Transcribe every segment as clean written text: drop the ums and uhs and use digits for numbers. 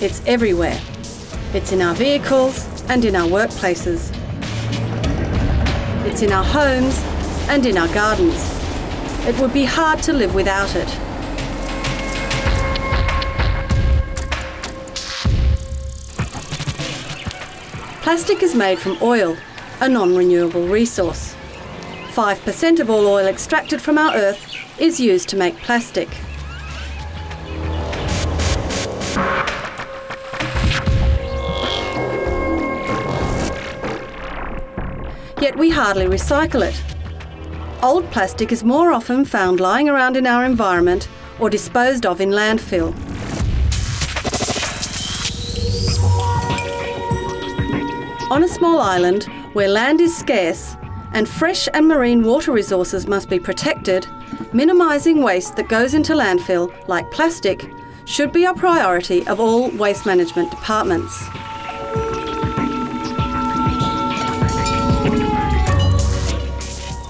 It's everywhere. It's in our vehicles and in our workplaces. It's in our homes and in our gardens. It would be hard to live without it. Plastic is made from oil, a non-renewable resource. 5% of all oil extracted from our Earth is used to make plastic. Yet we hardly recycle it. Old plastic is more often found lying around in our environment or disposed of in landfill. On a small island where land is scarce and fresh and marine water resources must be protected, minimising waste that goes into landfill, like plastic, should be a priority of all waste management departments.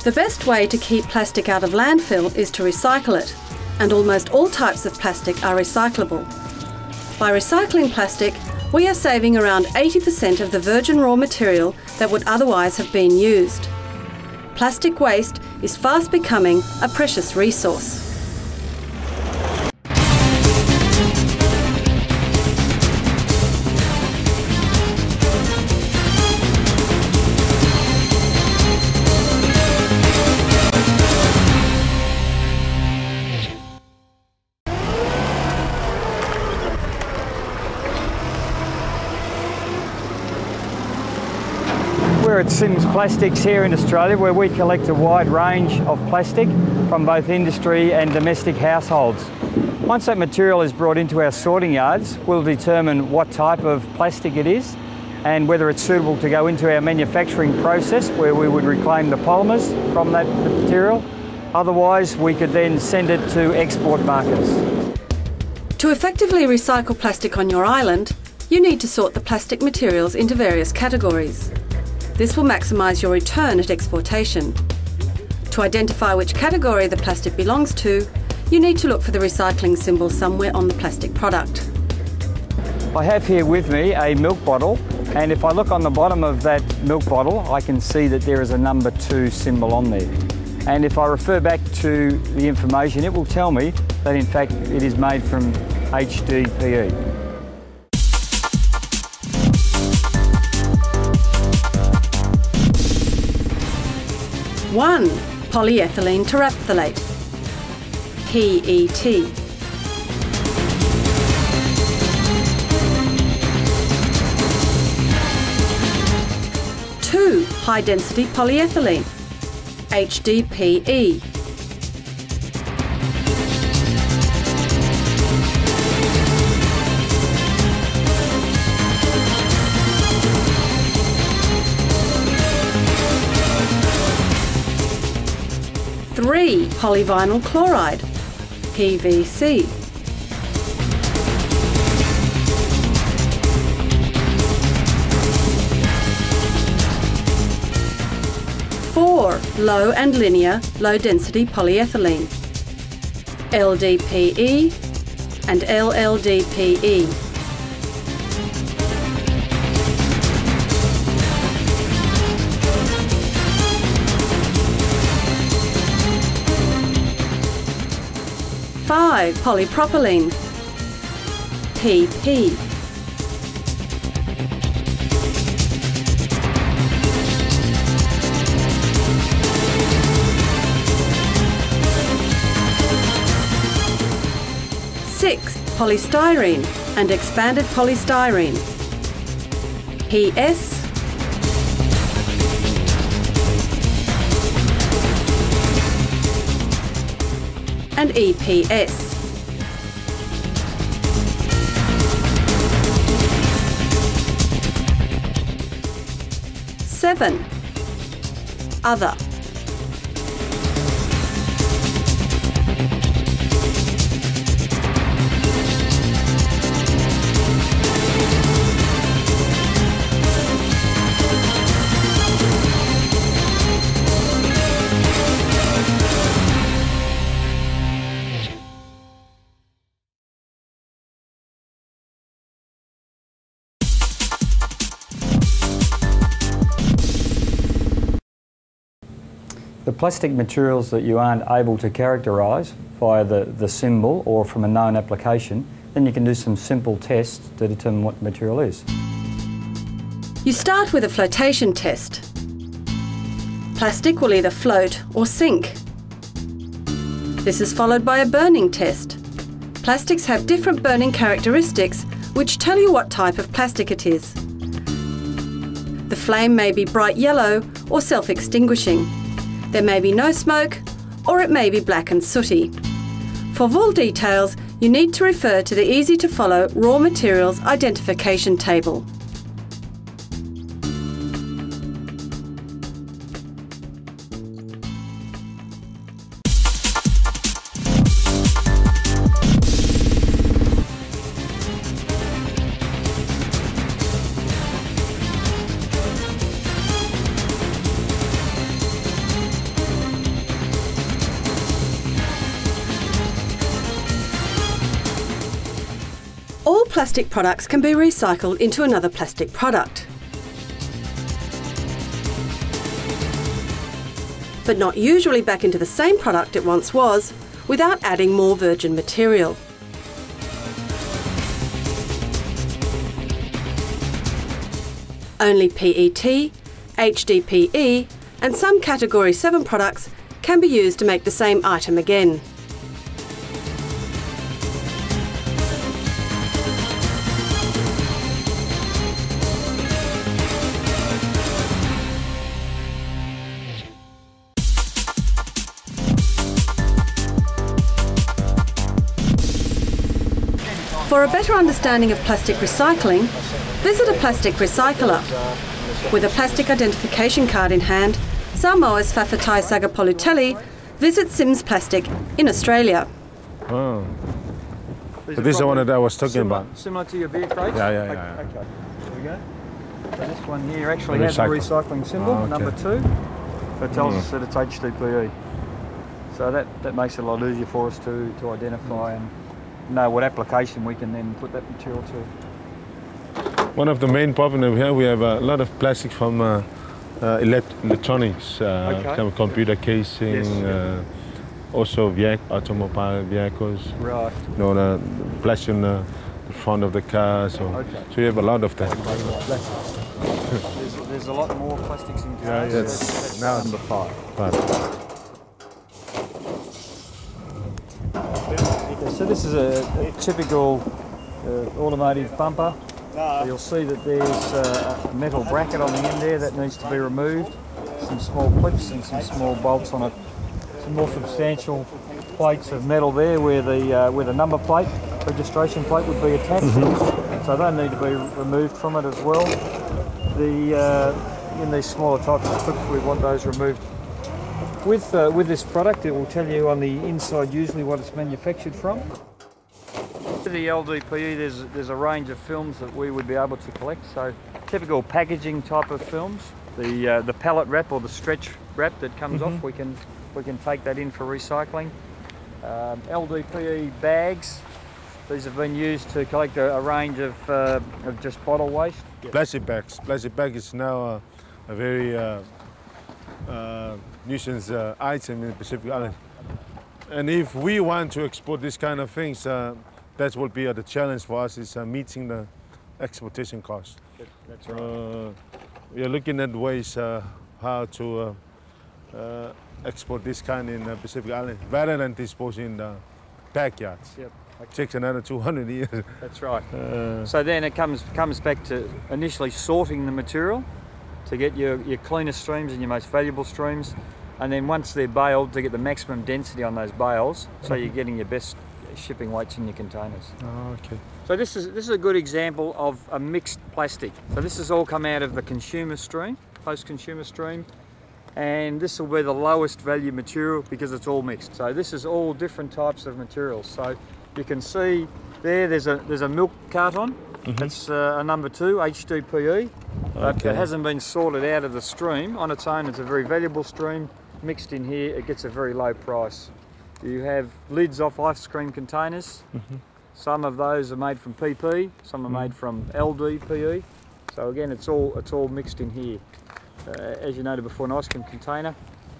The best way to keep plastic out of landfill is to recycle it, and almost all types of plastic are recyclable. By recycling plastic, we are saving around 80% of the virgin raw material that would otherwise have been used. Plastic waste is fast becoming a precious resource. We're at Sims Plastics here in Australia, where we collect a wide range of plastic from both industry and domestic households. Once that material is brought into our sorting yards, we'll determine what type of plastic it is and whether it's suitable to go into our manufacturing process, where we would reclaim the polymers from that material. Otherwise, we could then send it to export markets. To effectively recycle plastic on your island, you need to sort the plastic materials into various categories. This will maximise your return at exportation. To identify which category the plastic belongs to, you need to look for the recycling symbol somewhere on the plastic product. I have here with me a milk bottle, and if I look on the bottom of that milk bottle, I can see that there is a number 2 symbol on there. And if I refer back to the information, it will tell me that in fact it is made from HDPE. 1. Polyethylene terephthalate, PET. 2. High-density polyethylene, HDPE. 3. Polyvinyl chloride, PVC. 4. Low and linear low-density polyethylene, LDPE and LLDPE. 5. Polypropylene, PP. 6. Polystyrene and expanded polystyrene, PS. And EPS. 7. Other. The plastic materials that you aren't able to characterise via the symbol or from a known application, then you can do some simple tests to determine what the material is. You start with a flotation test. Plastic will either float or sink. This is followed by a burning test. Plastics have different burning characteristics which tell you what type of plastic it is. The flame may be bright yellow or self-extinguishing. There may be no smoke, or it may be black and sooty. For full details, you need to refer to the easy-to-follow raw materials identification table. All plastic products can be recycled into another plastic product. But not usually back into the same product it once was, without adding more virgin material. Only PET, HDPE and some Category 7 products can be used to make the same item again. For a better understanding of plastic recycling, visit a plastic recycler. With a plastic identification card in hand, Samoa's Whawhatai Sagapoluteli visits Sims Plastic in Australia. Oh. But this is the one that I was talking about. Similar to your beer crates? Yeah. Okay, there we go. So this one here actually has a recycling symbol, number 2. That tells us that it's HDPE. So that makes it a lot easier for us to identify and know what application we can then put that material to. One of the main problems we have a lot of plastic from electronics, kind of computer casing, also automobile vehicles. Right. You know, the plastic in the front of the car. So you have a lot of that. There's a lot more plastics in cars. Yeah, that's now number 5. So this is a typical automotive bumper. You'll see that there's a metal bracket on the end there that needs to be removed. Some small clips and some small bolts on it. Some more substantial plates of metal there where the number plate, registration plate would be attached. So they need to be removed from it as well. In these smaller types of clips we want those removed. With this product, it will tell you on the inside usually what it's manufactured from. For the LDPE, there's a range of films that we would be able to collect. So typical packaging type of films, the pallet wrap or the stretch wrap that comes off, we can take that in for recycling. LDPE bags, these have been used to collect a range of just bottle waste. Plastic bags. Plastic bag is now a very nuisance item in the Pacific Island. And if we want to export this kind of things, that will be the challenge for us, is meeting the exportation cost. That's right. We are looking at ways how to export this kind in the Pacific Island, rather than disposing in the backyards. Yep. It takes another 200 years. That's right. So then it comes back to initially sorting the material to get your cleanest streams and your most valuable streams, and then once they're baled, to get the maximum density on those bales, so you're getting your best shipping weights in your containers. Oh, okay. So this is a good example of a mixed plastic. So this has all come out of the consumer stream, post-consumer stream, and this will be the lowest value material because it's all mixed. So this is all different types of materials. So you can see there's a milk carton. That's a number 2, HDPE. But it hasn't been sorted out of the stream. On its own, it's a very valuable stream. Mixed in here, it gets a very low price. You have lids off ice cream containers. Some of those are made from PP, some are made from LDPE. So again, it's all mixed in here. As you noted before, an ice cream container,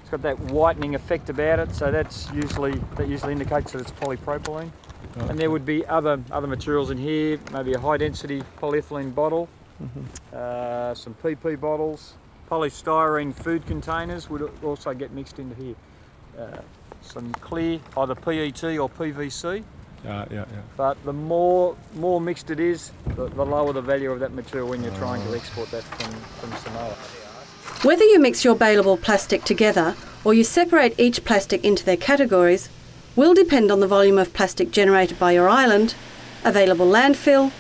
It's got that whitening effect about it, so that usually indicates that it's polypropylene. Okay. And there would be other materials in here, maybe a high density polyethylene bottle, some PP bottles, polystyrene food containers would also get mixed into here. Some clear, either PET or PVC. But the more mixed it is, the lower the value of that material when you're trying to export that from Samoa. Whether you mix your baleable plastic together or you separate each plastic into their categories will depend on the volume of plastic generated by your island, available landfill,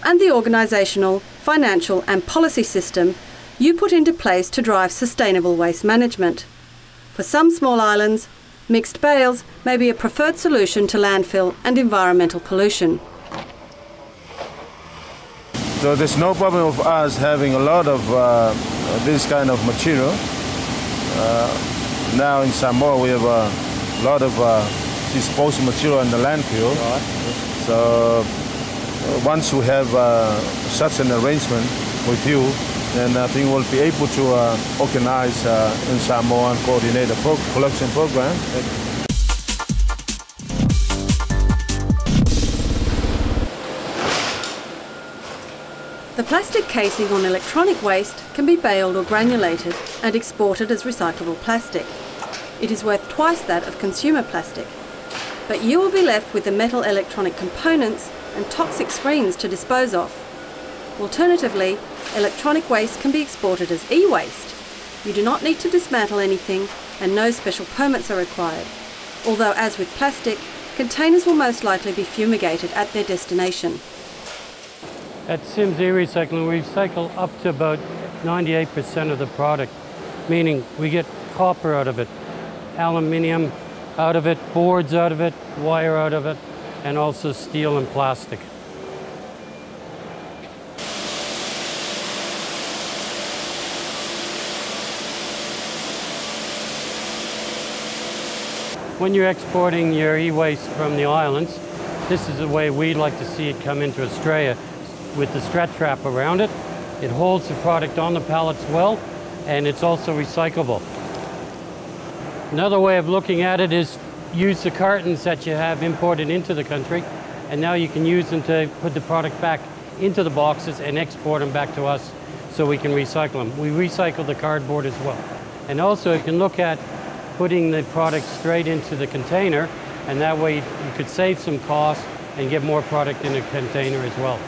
and the organisational, financial and policy system you put into place to drive sustainable waste management. For some small islands, mixed bales may be a preferred solution to landfill and environmental pollution. So there's no problem of us having a lot of this kind of material. Now in Samoa we have a lot of disposal material in the landfill. Right. So once we have such an arrangement with you, then I think we'll be able to organize in Samoa and coordinate a collection program. The plastic casing on electronic waste can be baled or granulated and exported as recyclable plastic. It is worth twice that of consumer plastic. But you will be left with the metal electronic components and toxic screens to dispose of. Alternatively, electronic waste can be exported as e-waste. You do not need to dismantle anything and no special permits are required. Although, as with plastic, containers will most likely be fumigated at their destination. At Sims E-Recycling, we recycle up to about 98% of the product, meaning we get copper out of it, aluminium out of it, boards out of it, wire out of it, and also steel and plastic. When you're exporting your e-waste from the islands, this is the way we'd like to see it come into Australia, with the stretch wrap around it. It holds the product on the pallets well, and it's also recyclable. Another way of looking at it is use the cartons that you have imported into the country, and now you can use them to put the product back into the boxes and export them back to us so we can recycle them. We recycle the cardboard as well. And also you can look at putting the product straight into the container, and that way you could save some costs and get more product in a container as well.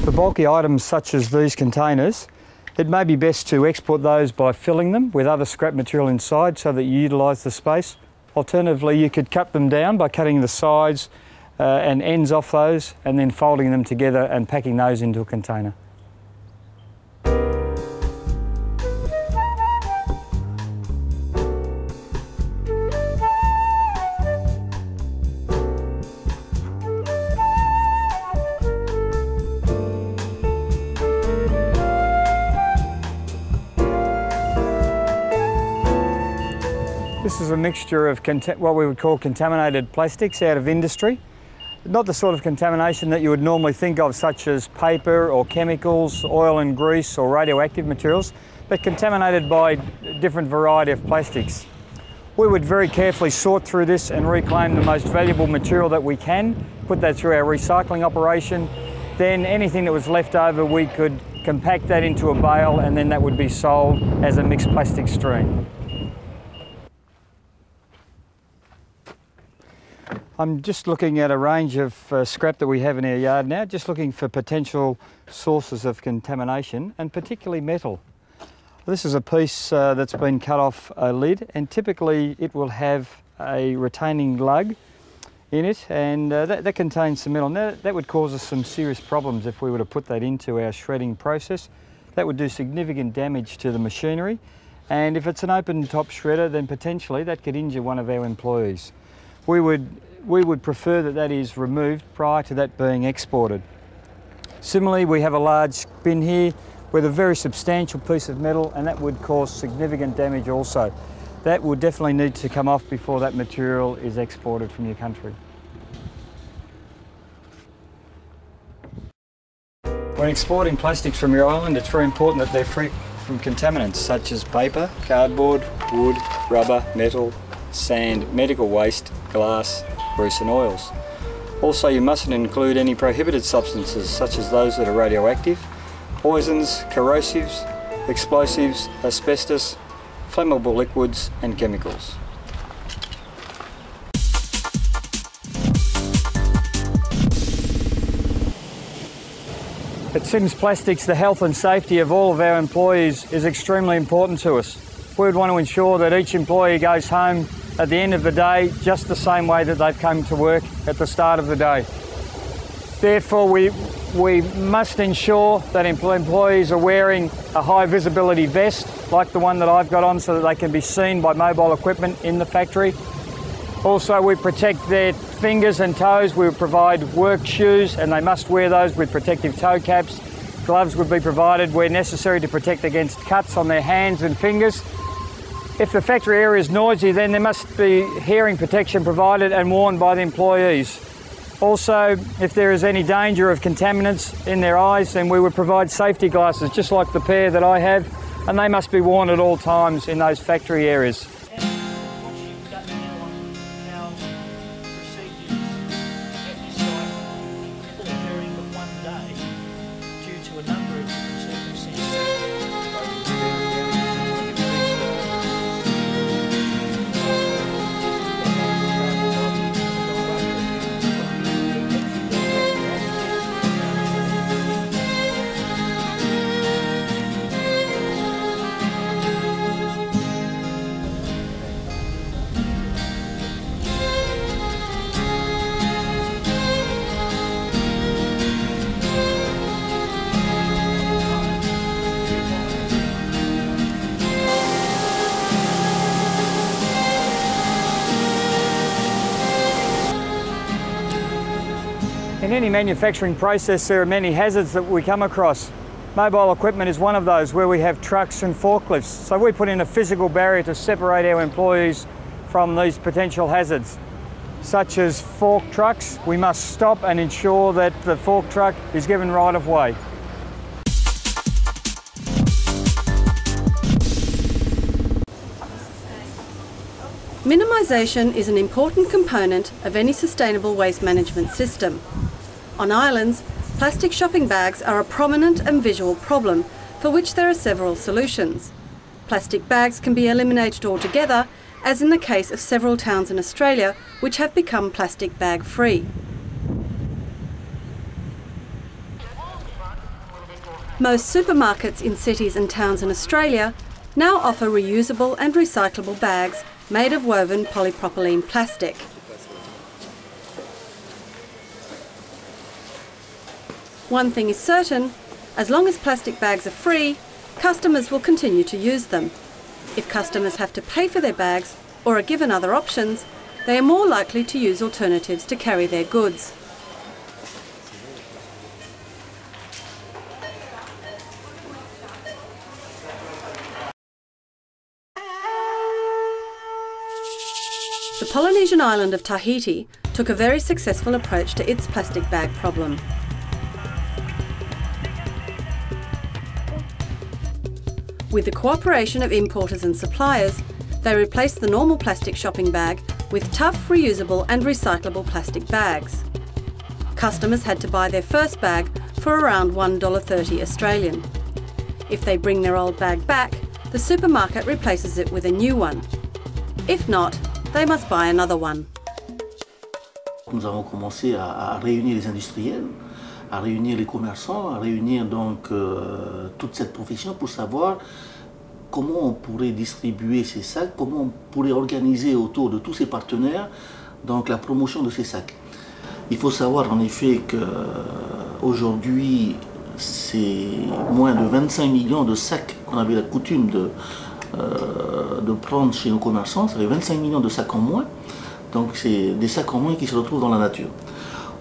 For bulky items such as these containers, it may be best to export those by filling them with other scrap material inside so that you utilise the space. Alternatively, you could cut them down by cutting the sides and ends off those and then folding them together and packing those into a container. This is a mixture of what we would call contaminated plastics out of industry. Not the sort of contamination that you would normally think of, such as paper or chemicals, oil and grease or radioactive materials, but contaminated by a different variety of plastics. We would very carefully sort through this and reclaim the most valuable material that we can, put that through our recycling operation. Then anything that was left over, we could compact that into a bale, and then that would be sold as a mixed plastic stream. I'm just looking at a range of scrap that we have in our yard now, just looking for potential sources of contamination, and particularly metal. This is a piece that's been cut off a lid, and typically it will have a retaining lug in it, and that contains some metal. Now, that would cause us some serious problems if we were to put that into our shredding process. That would do significant damage to the machinery, and if it's an open top shredder, then potentially that could injure one of our employees. We would prefer that that is removed prior to that being exported. Similarly, we have a large bin here with a very substantial piece of metal, and that would cause significant damage also. That would definitely need to come off before that material is exported from your country. When exporting plastics from your island, it's very important that they're free from contaminants such as paper, cardboard, wood, rubber, metal, sand, medical waste, glass, grease and oils. Also, you mustn't include any prohibited substances such as those that are radioactive, poisons, corrosives, explosives, asbestos, flammable liquids and chemicals. At Sims Plastics, the health and safety of all of our employees is extremely important to us. We would want to ensure that each employee goes home at the end of the day just the same way that they've come to work at the start of the day. Therefore, we must ensure that employees are wearing a high visibility vest like the one that I've got on so that they can be seen by mobile equipment in the factory. Also, we protect their fingers and toes. We provide work shoes and they must wear those with protective toe caps. Gloves would be provided where necessary to protect against cuts on their hands and fingers. If the factory area is noisy, then there must be hearing protection provided and worn by the employees. Also, if there is any danger of contaminants in their eyes, then we would provide safety glasses, just like the pair that I have, and they must be worn at all times in those factory areas. In any manufacturing process, there are many hazards that we come across. Mobile equipment is one of those where we have trucks and forklifts. So we put in a physical barrier to separate our employees from these potential hazards. Such as fork trucks, we must stop and ensure that the fork truck is given right of way. Minimisation is an important component of any sustainable waste management system. On islands, plastic shopping bags are a prominent and visual problem for which there are several solutions. Plastic bags can be eliminated altogether, as in the case of several towns in Australia which have become plastic bag free. Most supermarkets in cities and towns in Australia now offer reusable and recyclable bags made of woven polypropylene plastic. One thing is certain, as long as plastic bags are free, customers will continue to use them. If customers have to pay for their bags or are given other options, they are more likely to use alternatives to carry their goods. The Polynesian island of Tahiti took a very successful approach to its plastic bag problem. With the cooperation of importers and suppliers, they replaced the normal plastic shopping bag with tough, reusable and recyclable plastic bags. Customers had to buy their first bag for around $1.30 Australian. If they bring their old bag back, the supermarket replaces it with a new one. If not, they must buy another one. Nous avons commencé à réunir les industriels, à réunir les commerçants, à réunir donc toute cette profession pour savoir comment on pourrait distribuer ces sacs, comment on pourrait organiser autour de tous ces partenaires donc la promotion de ces sacs. Il faut savoir en effet qu'aujourd'hui c'est moins de 25 millions de sacs qu'on avait la coutume de prendre chez nos commerçants, ça fait 25 millions de sacs en moins, donc c'est des sacs en moins qui se retrouvent dans la nature.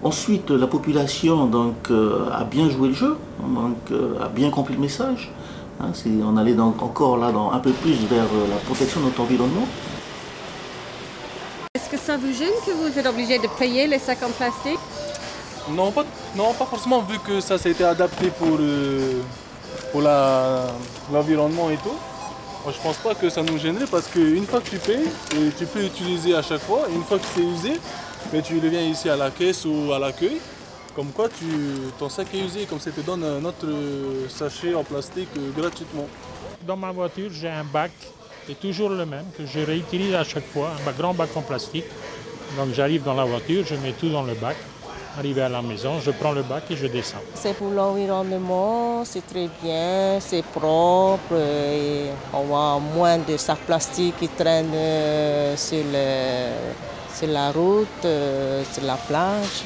Ensuite, la population donc, a bien joué le jeu, donc, a bien compris le message. Hein, on allait donc encore là un peu plus vers la protection de notre environnement. Est-ce que ça vous gêne que vous êtes obligé de payer les sacs en plastique? Non, pas forcément, vu que ça a été adapté pour l'environnement et tout. Moi, je pense pas que ça nous gênerait parce qu'une fois que tu payes, et tu peux utiliser à chaque fois, une fois que c'est usé, mais tu reviens ici à la caisse ou à l'accueil, comme quoi ton sac est usé, comme ça te donne un autre sachet en plastique gratuitement. Dans ma voiture, j'ai un bac qui est toujours le même, que je réutilise à chaque fois, grand bac en plastique. Donc j'arrive dans la voiture, je mets tout dans le bac. Arrivé à la maison, je prends le bac et je descends. C'est pour l'environnement, c'est très bien, c'est propre, et on voit moins de sacs plastiques qui traînent sur la route, sur la plage.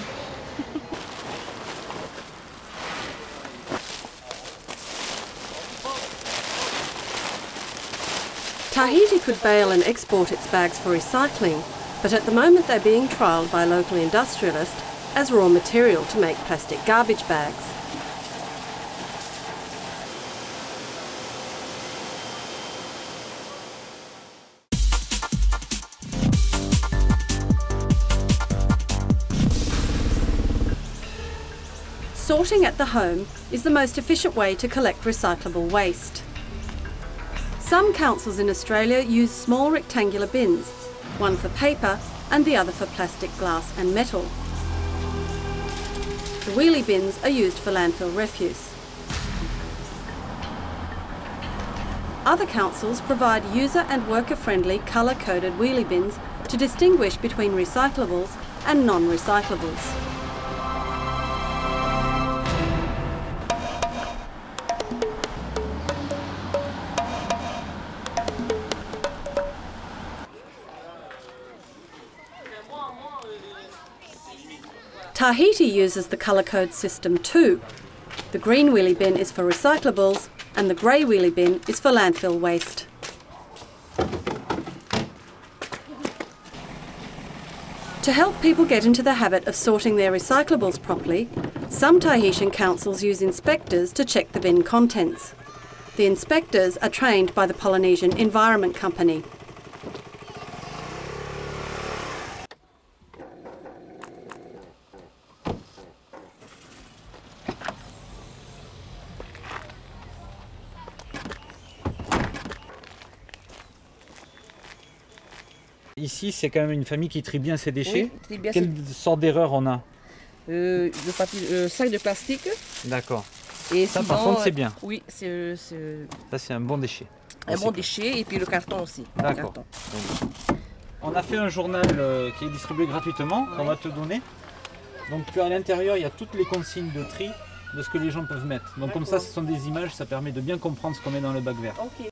Tahiti could bale and export its bags for recycling, but at the moment they're being trialled by local industrialists as raw material to make plastic garbage bags. Sorting at the home is the most efficient way to collect recyclable waste. Some councils in Australia use small rectangular bins, one for paper and the other for plastic, glass and metal. The wheelie bins are used for landfill refuse. Other councils provide user and worker-friendly colour-coded wheelie bins to distinguish between recyclables and non-recyclables. Tahiti uses the colour code system too. The green wheelie bin is for recyclables and the grey wheelie bin is for landfill waste. To help people get into the habit of sorting their recyclables properly, some Tahitian councils use inspectors to check the bin contents. The inspectors are trained by the Polynesian Environment Company. Ici, c'est quand même une famille qui trie bien ses déchets. Oui, trie bien Quelle sorte d'erreur on a? Sac de plastique. D'accord. Et ça, souvent, par contre, c'est bien. Oui, ça, c'est un bon déchet. Un bon déchet et puis le carton aussi. D'accord. On a fait un journal qui est distribué gratuitement, qu'on va te donner. Donc, à l'intérieur, il y a toutes les consignes de tri de ce que les gens peuvent mettre. Donc, comme ça, ce sont des images, ça permet de bien comprendre ce qu'on met dans le bac vert. Okay.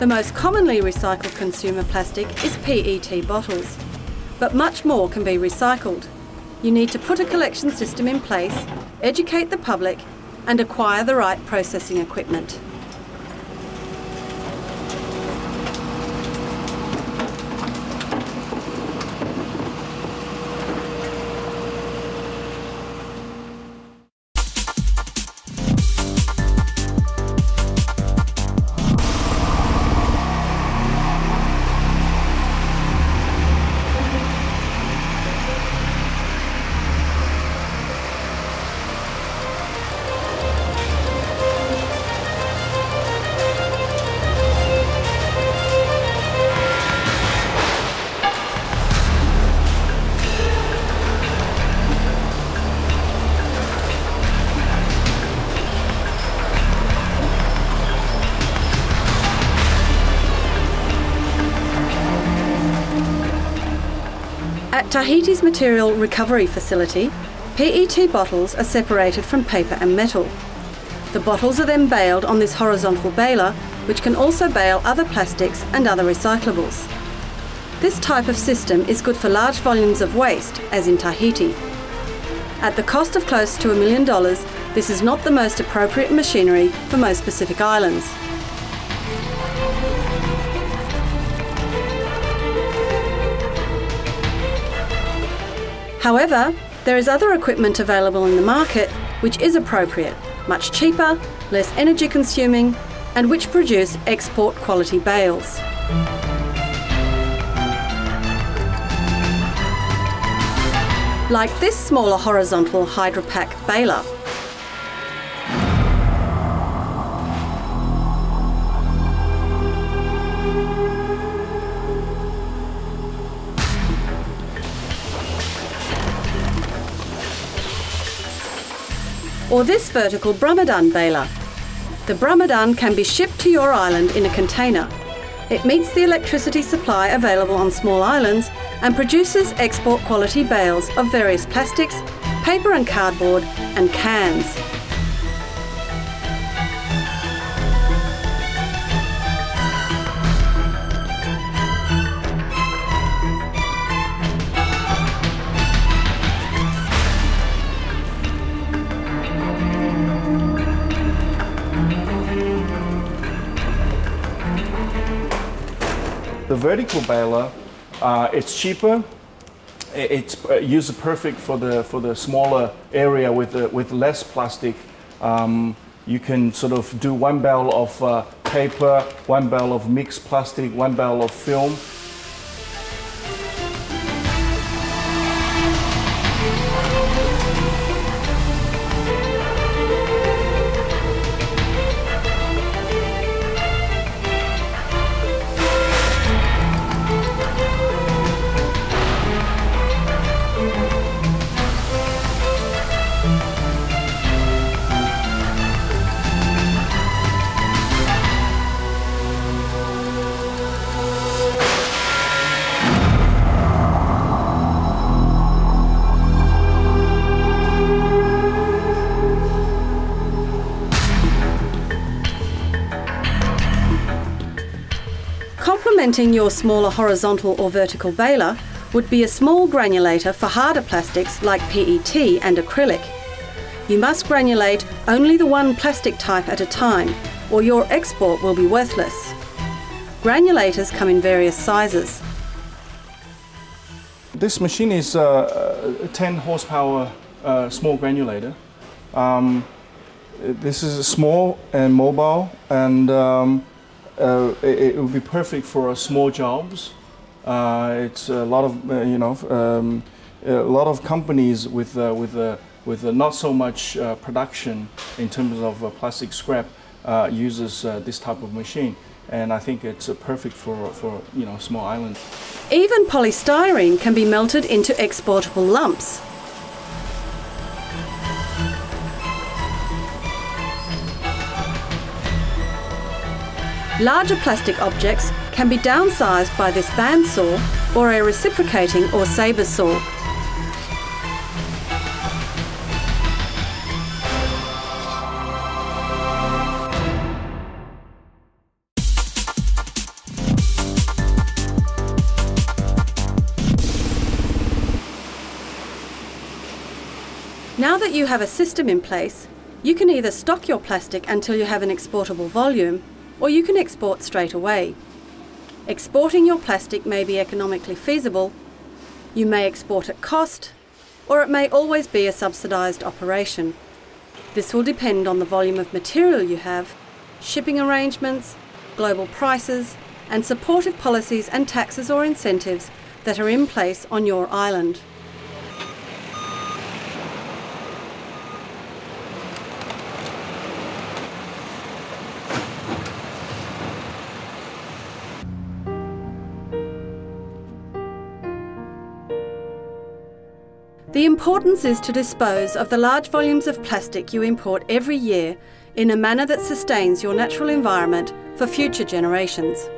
The most commonly recycled consumer plastic is PET bottles, but much more can be recycled. You need to put a collection system in place, educate the public, and acquire the right processing equipment. At Tahiti's material recovery facility, PET bottles are separated from paper and metal. The bottles are then baled on this horizontal baler, which can also bale other plastics and other recyclables. This type of system is good for large volumes of waste, as in Tahiti. At the cost of close to $1 million, this is not the most appropriate machinery for most Pacific islands. However, there is other equipment available in the market which is appropriate, much cheaper, less energy consuming, and which produce export quality bales. Like this smaller horizontal Hydropack baler. Or this vertical Brahmadan baler. The Brahmadan can be shipped to your island in a container. It meets the electricity supply available on small islands and produces export quality bales of various plastics, paper and cardboard, and cans. The vertical baler, it's cheaper. It's used perfect for the smaller area with less plastic. You can sort of do one bale of paper, one bale of mixed plastic, one bale of film. Complementing your smaller horizontal or vertical baler would be a small granulator for harder plastics like PET and acrylic. You must granulate only the one plastic type at a time, or your export will be worthless. Granulators come in various sizes. This machine is a 10 horsepower small granulator. This is small and mobile, and it would be perfect for small jobs. It's a lot of a lot of companies with not so much production in terms of plastic scrap uses this type of machine, and I think it's perfect for small islands. Even polystyrene can be melted into exportable lumps. Larger plastic objects can be downsized by this bandsaw or a reciprocating or sabre saw. Now that you have a system in place, you can either stock your plastic until you have an exportable volume, or you can export straight away. Exporting your plastic may be economically feasible, you may export at cost, or it may always be a subsidised operation. This will depend on the volume of material you have, shipping arrangements, global prices, and supportive policies and taxes or incentives that are in place on your island. The importance is to dispose of the large volumes of plastic you import every year in a manner that sustains your natural environment for future generations.